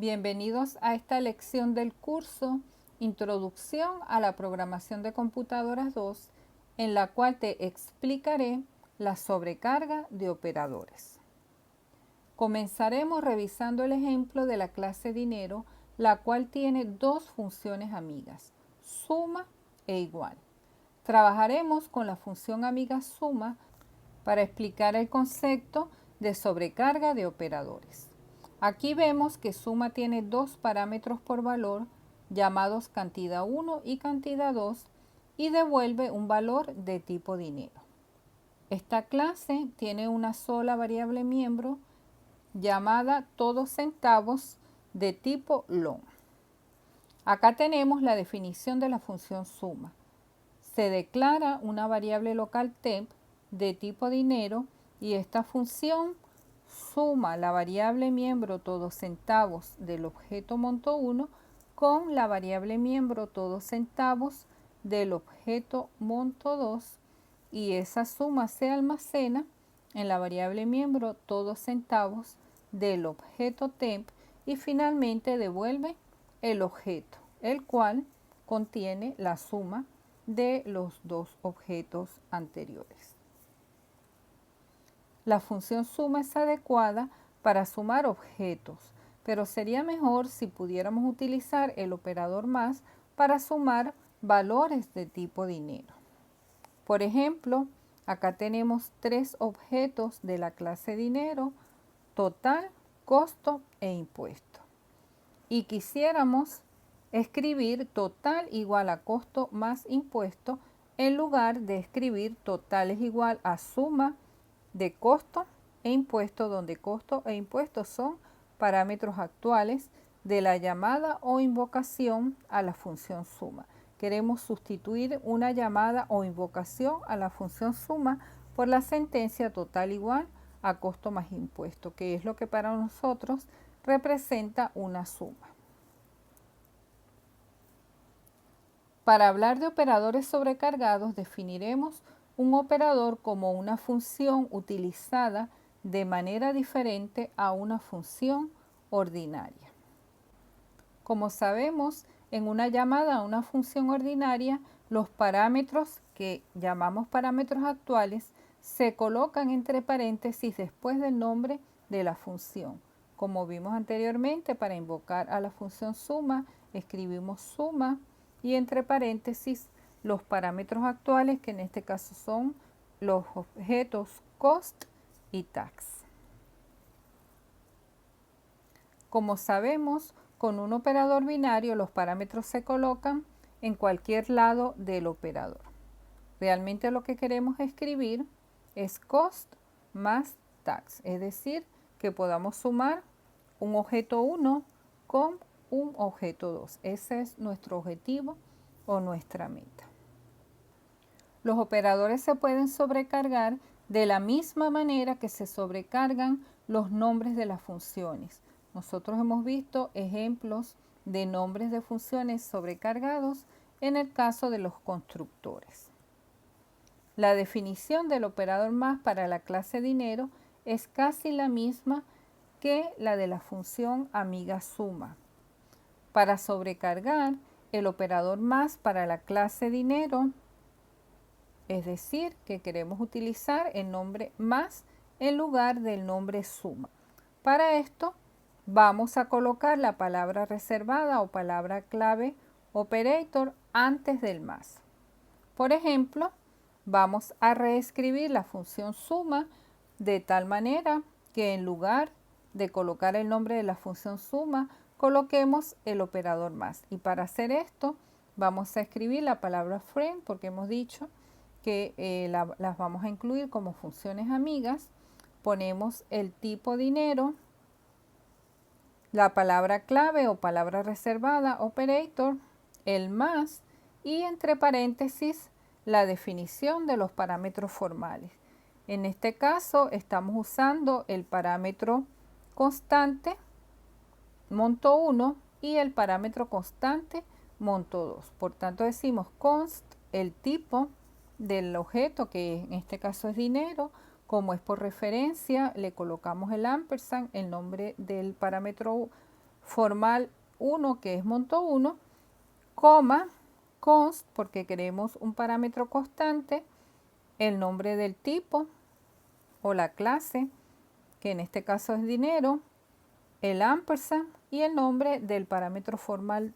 Bienvenidos a esta lección del curso Introducción a la Programación de Computadoras 2, en la cual te explicaré la sobrecarga de operadores. Comenzaremos revisando el ejemplo de la clase dinero, la cual tiene dos funciones amigas, suma e igual. Trabajaremos con la función amiga suma para explicar el concepto de sobrecarga de operadores. Aquí vemos que suma tiene dos parámetros por valor llamados cantidad 1 y cantidad 2 y devuelve un valor de tipo dinero. Esta clase tiene una sola variable miembro llamada todos centavos de tipo long. Acá tenemos la definición de la función suma. Se declara una variable local temp de tipo dinero y esta función suma la variable miembro todos centavos del objeto monto 1 con la variable miembro todos centavos del objeto monto 2 y esa suma se almacena en la variable miembro todos centavos del objeto temp y finalmente devuelve el objeto, el cual contiene la suma de los dos objetos anteriores. La función suma es adecuada para sumar objetos, pero sería mejor si pudiéramos utilizar el operador más para sumar valores de tipo dinero. Por ejemplo, acá tenemos tres objetos de la clase dinero, total, costo e impuesto. Y quisiéramos escribir total igual a costo más impuesto en lugar de escribir total es igual a suma de costo e impuesto, donde costo e impuesto son parámetros actuales de la llamada o invocación a la función suma. Queremos sustituir una llamada o invocación a la función suma por la sentencia total igual a costo más impuesto, que es lo que para nosotros representa una suma. Para hablar de operadores sobrecargados, definiremos un operador como una función utilizada de manera diferente a una función ordinaria. Como sabemos, en una llamada a una función ordinaria, los parámetros que llamamos parámetros actuales se colocan entre paréntesis después del nombre de la función. Como vimos anteriormente, para invocar a la función suma, escribimos suma y entre paréntesis los parámetros actuales, que en este caso son los objetos cost y tax. Como sabemos, con un operador binario los parámetros se colocan en cualquier lado del operador. Realmente lo que queremos escribir es cost más tax, es decir, que podamos sumar un objeto 1 con un objeto 2. Ese es nuestro objetivo o nuestra meta. Los operadores se pueden sobrecargar de la misma manera que se sobrecargan los nombres de las funciones. Nosotros hemos visto ejemplos de nombres de funciones sobrecargados en el caso de los constructores. La definición del operador más para la clase dinero es casi la misma que la de la función amiga suma. Para sobrecargar el operador más para la clase dinero, es decir, que queremos utilizar el nombre más en lugar del nombre suma. Para esto vamos a colocar la palabra reservada o palabra clave operator antes del más. Por ejemplo, vamos a reescribir la función suma de tal manera que en lugar de colocar el nombre de la función suma, coloquemos el operador más. Y para hacer esto, vamos a escribir la palabra friend, porque hemos dicho que las vamos a incluir como funciones amigas. Ponemos el tipo dinero, la palabra clave o palabra reservada operator, el más y entre paréntesis la definición de los parámetros formales. En este caso estamos usando el parámetro constante monto 1 y el parámetro constante monto 2. Por tanto decimos const el tipo del objeto, que en este caso es dinero. Como es por referencia, le colocamos el ampersand, el nombre del parámetro formal 1, que es monto 1, coma, const, porque queremos un parámetro constante, el nombre del tipo o la clase, que en este caso es dinero, el ampersand y el nombre del parámetro formal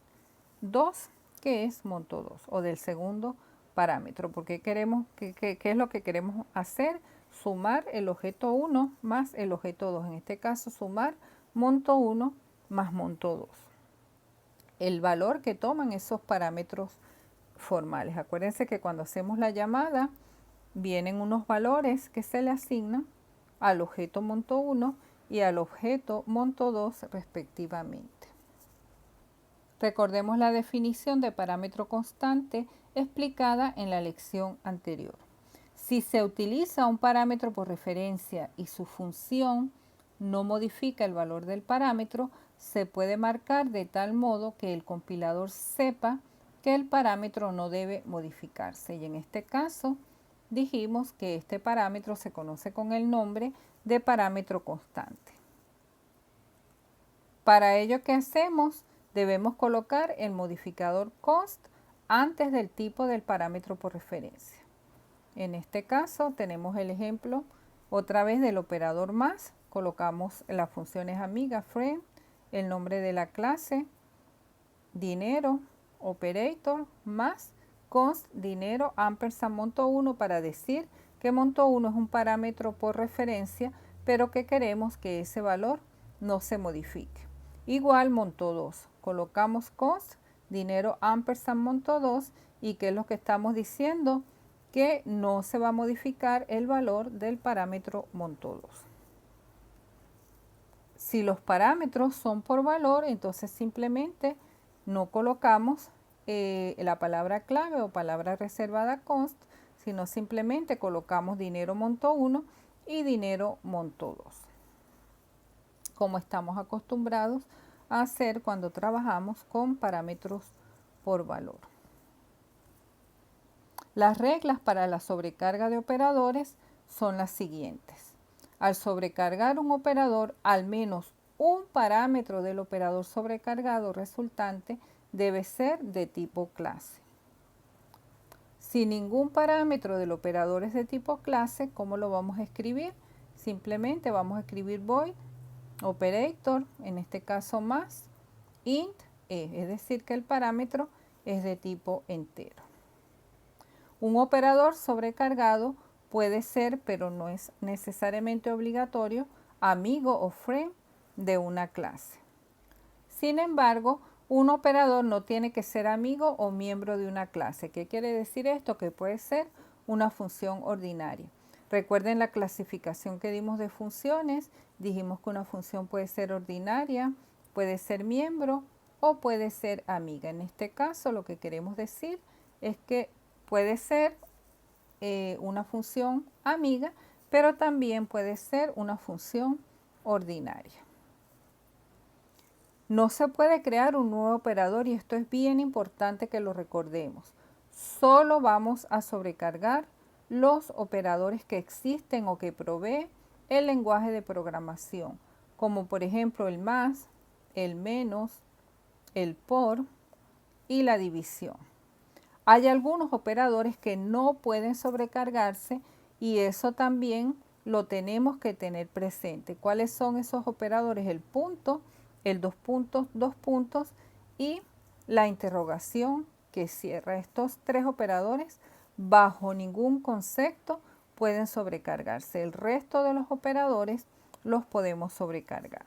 2, que es monto 2, o del segundo parámetro, porque queremos, ¿qué es lo que queremos hacer? Sumar el objeto 1 más el objeto 2, en este caso sumar monto 1 más monto 2. El valor que toman esos parámetros formales. Acuérdense que cuando hacemos la llamada vienen unos valores que se le asignan al objeto monto 1 y al objeto monto 2 respectivamente. Recordemos la definición de parámetro constante explicada en la lección anterior. Si se utiliza un parámetro por referencia y su función no modifica el valor del parámetro, se puede marcar de tal modo que el compilador sepa que el parámetro no debe modificarse. Y en este caso dijimos que este parámetro se conoce con el nombre de parámetro constante. Para ello, ¿qué hacemos? Debemos colocar el modificador const antes del tipo del parámetro por referencia. En este caso tenemos el ejemplo otra vez del operador más. Colocamos las funciones amiga, friend, el nombre de la clase, dinero, operator, más const dinero ampersand monto 1 para decir que monto 1 es un parámetro por referencia, pero que queremos que ese valor no se modifique. Igual monto 2. Colocamos const dinero ampersand monto 2 y ¿qué es lo que estamos diciendo? Que no se va a modificar el valor del parámetro monto 2. Si los parámetros son por valor, entonces simplemente no colocamos la palabra clave o palabra reservada const, sino simplemente colocamos dinero monto 1 y dinero monto 2, como estamos acostumbrados a hacer cuando trabajamos con parámetros por valor. Las reglas para la sobrecarga de operadores son las siguientes. Al sobrecargar un operador, al menos un parámetro del operador sobrecargado resultante debe ser de tipo clase. Si ningún parámetro del operador es de tipo clase, ¿cómo lo vamos a escribir? Simplemente vamos a escribir void operator, en este caso más, int e, es decir que el parámetro es de tipo entero. Un operador sobrecargado puede ser, pero no es necesariamente obligatorio, amigo o friend de una clase. Sin embargo, un operador no tiene que ser amigo o miembro de una clase. ¿Qué quiere decir esto? Que puede ser una función ordinaria. Recuerden la clasificación que dimos de funciones. Dijimos que una función puede ser ordinaria, puede ser miembro o puede ser amiga. En este caso, lo que queremos decir es que puede ser una función amiga, pero también puede ser una función ordinaria. No se puede crear un nuevo operador y esto es bien importante que lo recordemos. Solo vamos a sobrecargar los operadores que existen o que provee el lenguaje de programación, como por ejemplo el más, el menos, el por y la división. Hay algunos operadores que no pueden sobrecargarse y eso también lo tenemos que tener presente. ¿Cuáles son esos operadores? El punto, el dos puntos y la interrogación que cierra. Estos tres operadores bajo ningún concepto pueden sobrecargarse. El resto de los operadores los podemos sobrecargar.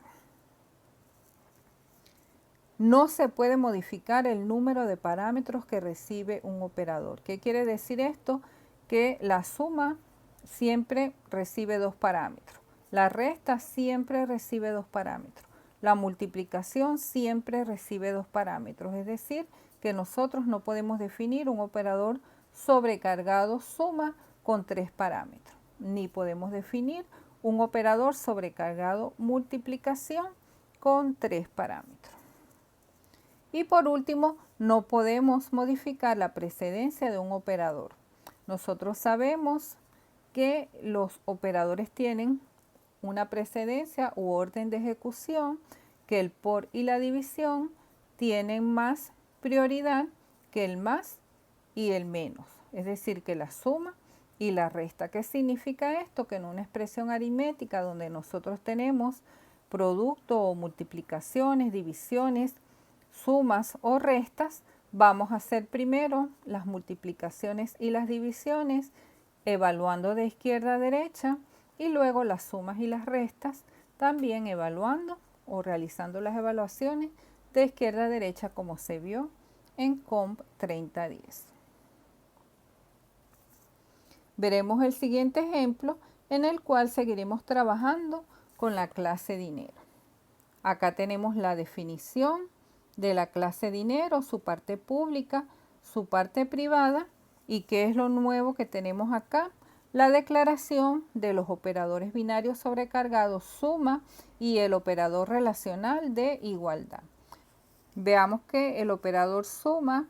No se puede modificar el número de parámetros que recibe un operador. ¿Qué quiere decir esto? Que la suma siempre recibe 2 parámetros. La resta siempre recibe 2 parámetros. La multiplicación siempre recibe 2 parámetros. Es decir, que nosotros no podemos definir un operador sobrecargado suma con 3 parámetros. Ni podemos definir un operador sobrecargado multiplicación con 3 parámetros. Y por último, no podemos modificar la precedencia de un operador. Nosotros sabemos que los operadores tienen una precedencia u orden de ejecución que el por y la división tienen más prioridad que el más y el menos, es decir, que la suma y la resta. ¿Qué significa esto? Que en una expresión aritmética donde nosotros tenemos producto o multiplicaciones, divisiones, sumas o restas, vamos a hacer primero las multiplicaciones y las divisiones evaluando de izquierda a derecha y luego las sumas y las restas también evaluando o realizando las evaluaciones de izquierda a derecha como se vio en Comp 3010. Veremos el siguiente ejemplo en el cual seguiremos trabajando con la clase dinero. Acá tenemos la definición de la clase dinero, su parte pública, su parte privada y qué es lo nuevo que tenemos acá. La declaración de los operadores binarios sobrecargados suma y el operador relacional de igualdad. Veamos que el operador suma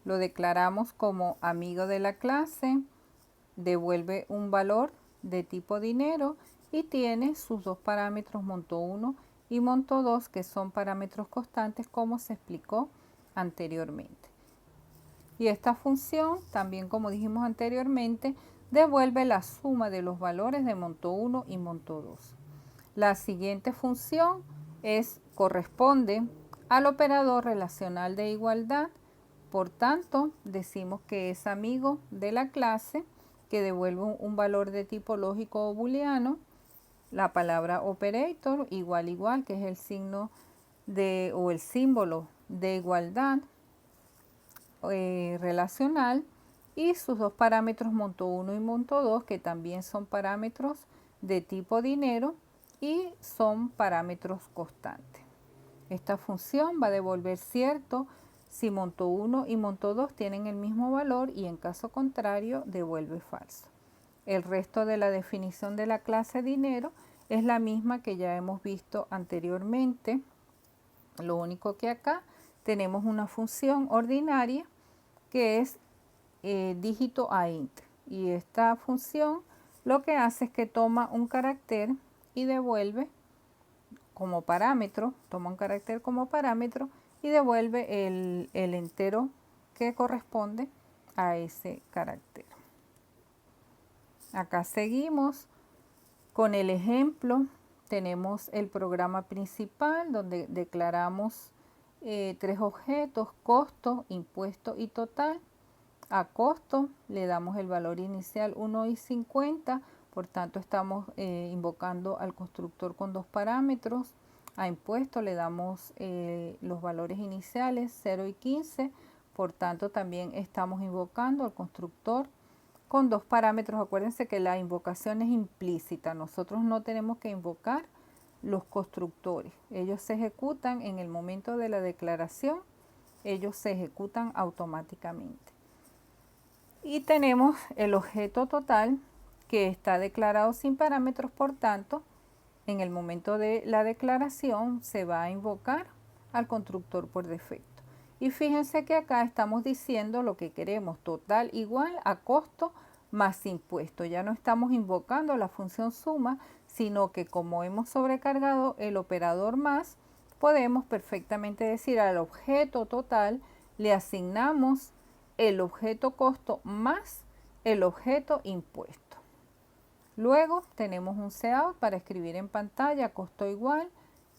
lo declaramos como amigo de la clase, devuelve un valor de tipo dinero y tiene sus dos parámetros monto 1 y monto 2 que son parámetros constantes como se explicó anteriormente. Y esta función, también como dijimos anteriormente, devuelve la suma de los valores de monto 1 y monto 2. La siguiente función corresponde al operador relacional de igualdad, por tanto decimos que es amigo de la clase, que devuelve un valor de tipo lógico o booleano, la palabra operator igual, que es el signo o el símbolo de igualdad relacional, y sus dos parámetros monto 1 y monto 2 que también son parámetros de tipo dinero y son parámetros constantes. Esta función va a devolver cierto si monto 1 y monto 2 tienen el mismo valor y en caso contrario devuelve falso. El resto de la definición de la clase dinero es la misma que ya hemos visto anteriormente. Lo único que acá tenemos una función ordinaria que es dígito a int. Y esta función lo que hace es que toma un carácter y devuelve como parámetro, toma un carácter como parámetro y devuelve el entero que corresponde a ese carácter. Acá seguimos con el ejemplo. Tenemos el programa principal donde declaramos tres objetos, costo, impuesto y total. A costo le damos el valor inicial 1 y 50, por tanto estamos invocando al constructor con dos parámetros. A impuesto le damos los valores iniciales 0 y 15, por tanto también estamos invocando al constructor con dos parámetros. Acuérdense que la invocación es implícita, nosotros no tenemos que invocar los constructores, ellos se ejecutan en el momento de la declaración, ellos se ejecutan automáticamente. Y tenemos el objeto total que está declarado sin parámetros, por tanto, en el momento de la declaración se va a invocar al constructor por defecto. Y fíjense que acá estamos diciendo lo que queremos, total igual a costo más impuesto. Ya no estamos invocando la función suma, sino que como hemos sobrecargado el operador más, podemos perfectamente decir al objeto total le asignamos el objeto costo más el objeto impuesto. Luego tenemos un cout para escribir en pantalla costo igual,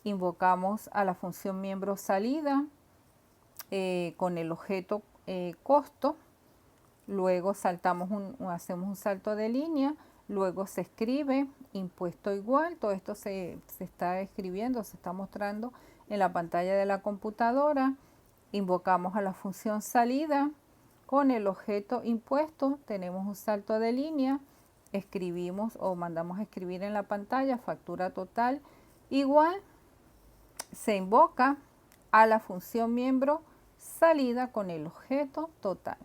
invocamos a la función miembro salida con el objeto costo, luego hacemos un salto de línea, luego se escribe impuesto igual, todo esto se está escribiendo, se está mostrando en la pantalla de la computadora, invocamos a la función salida, con el objeto impuesto tenemos un salto de línea, escribimos o mandamos a escribir en la pantalla factura total igual, se invoca a la función miembro salida con el objeto total.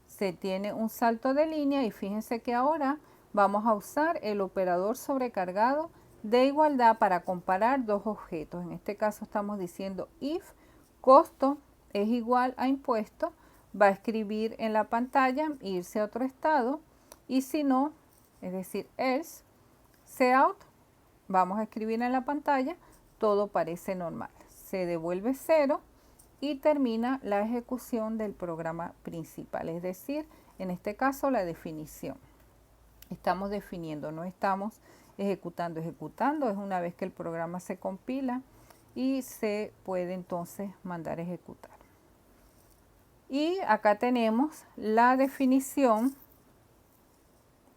Se tiene un salto de línea y fíjense que ahora vamos a usar el operador sobrecargado de igualdad para comparar dos objetos. En este caso estamos diciendo if costo es igual a impuesto, va a escribir en la pantalla, irse a otro estado, y si no, es decir, else, cout, vamos a escribir en la pantalla, todo parece normal. se devuelve 0 y termina la ejecución del programa principal, es decir, en este caso la definición. Estamos definiendo, no estamos ejecutando. Ejecutando es una vez que el programa se compila y se puede entonces mandar a ejecutar. Y acá tenemos la definición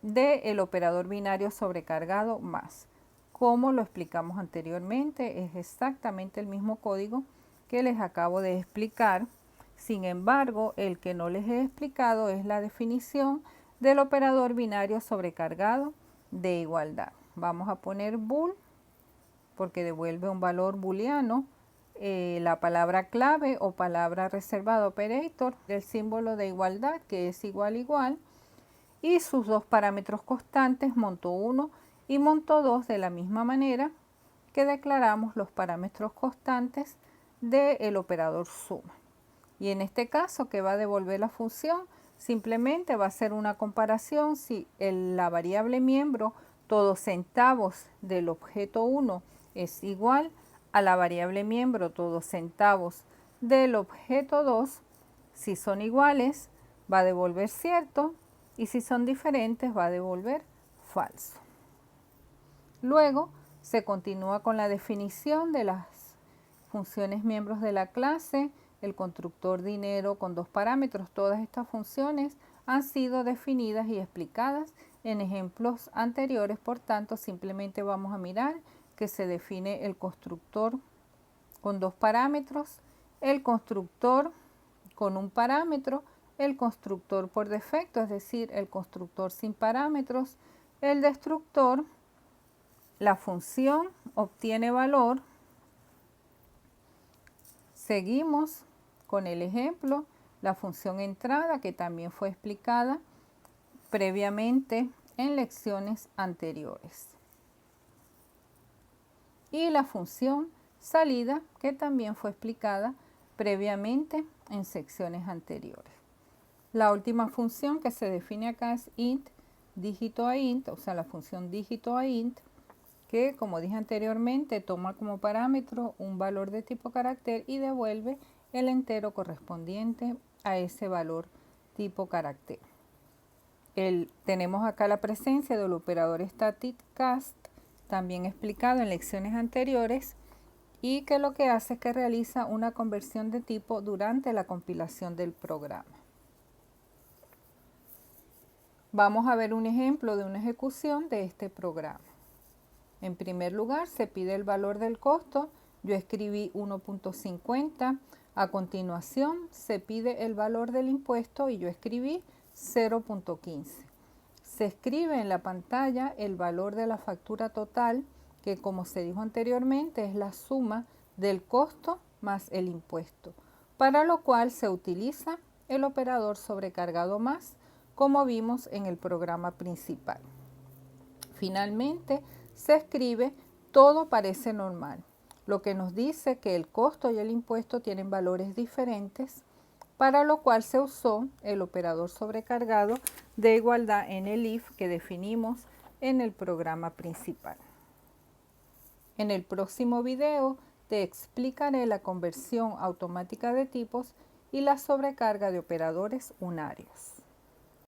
del operador binario sobrecargado más. Como lo explicamos anteriormente, es exactamente el mismo código que les acabo de explicar. Sin embargo, el que no les he explicado es la definición del operador binario sobrecargado de igualdad. Vamos a poner bool porque devuelve un valor booleano. La palabra clave o palabra reservada operator del símbolo de igualdad, que es igual igual, y sus dos parámetros constantes monto 1 y monto 2, de la misma manera que declaramos los parámetros constantes del operador suma. Y en este caso, que va a devolver la función, simplemente va a ser una comparación si la variable miembro todos centavos del objeto 1 es igual a la variable miembro todos centavos del objeto 2. Si son iguales, va a devolver cierto, y si son diferentes, va a devolver falso. Luego se continúa con la definición de las funciones miembros de la clase, el constructor dinero con dos parámetros. Todas estas funciones han sido definidas y explicadas en ejemplos anteriores, por tanto simplemente vamos a mirar que se define el constructor con dos parámetros, el constructor con un parámetro, el constructor por defecto, es decir, el constructor sin parámetros, el destructor, la función obtiene valor. Seguimos con el ejemplo, la función entrada, que también fue explicada previamente en lecciones anteriores. Y la función salida, que también fue explicada previamente en secciones anteriores. La última función que se define acá es int, dígito a int, o sea, la función dígito a int, que como dije anteriormente toma como parámetro un valor de tipo carácter y devuelve el entero correspondiente a ese valor tipo carácter. Tenemos acá la presencia del operador static cast, también explicado en lecciones anteriores, y que lo que hace es que realiza una conversión de tipo durante la compilación del programa. Vamos a ver un ejemplo de una ejecución de este programa. En primer lugar, se pide el valor del costo. Yo escribí 1.50. A continuación, se pide el valor del impuesto y yo escribí 0.15. Se escribe en la pantalla el valor de la factura total, que como se dijo anteriormente es la suma del costo más el impuesto, para lo cual se utiliza el operador sobrecargado más, como vimos en el programa principal. Finalmente, se escribe todo parece normal, lo que nos dice que el costo y el impuesto tienen valores diferentes, para lo cual se usó el operador sobrecargado de igualdad en el if que definimos en el programa principal. En el próximo video te explicaré la conversión automática de tipos y la sobrecarga de operadores unarios.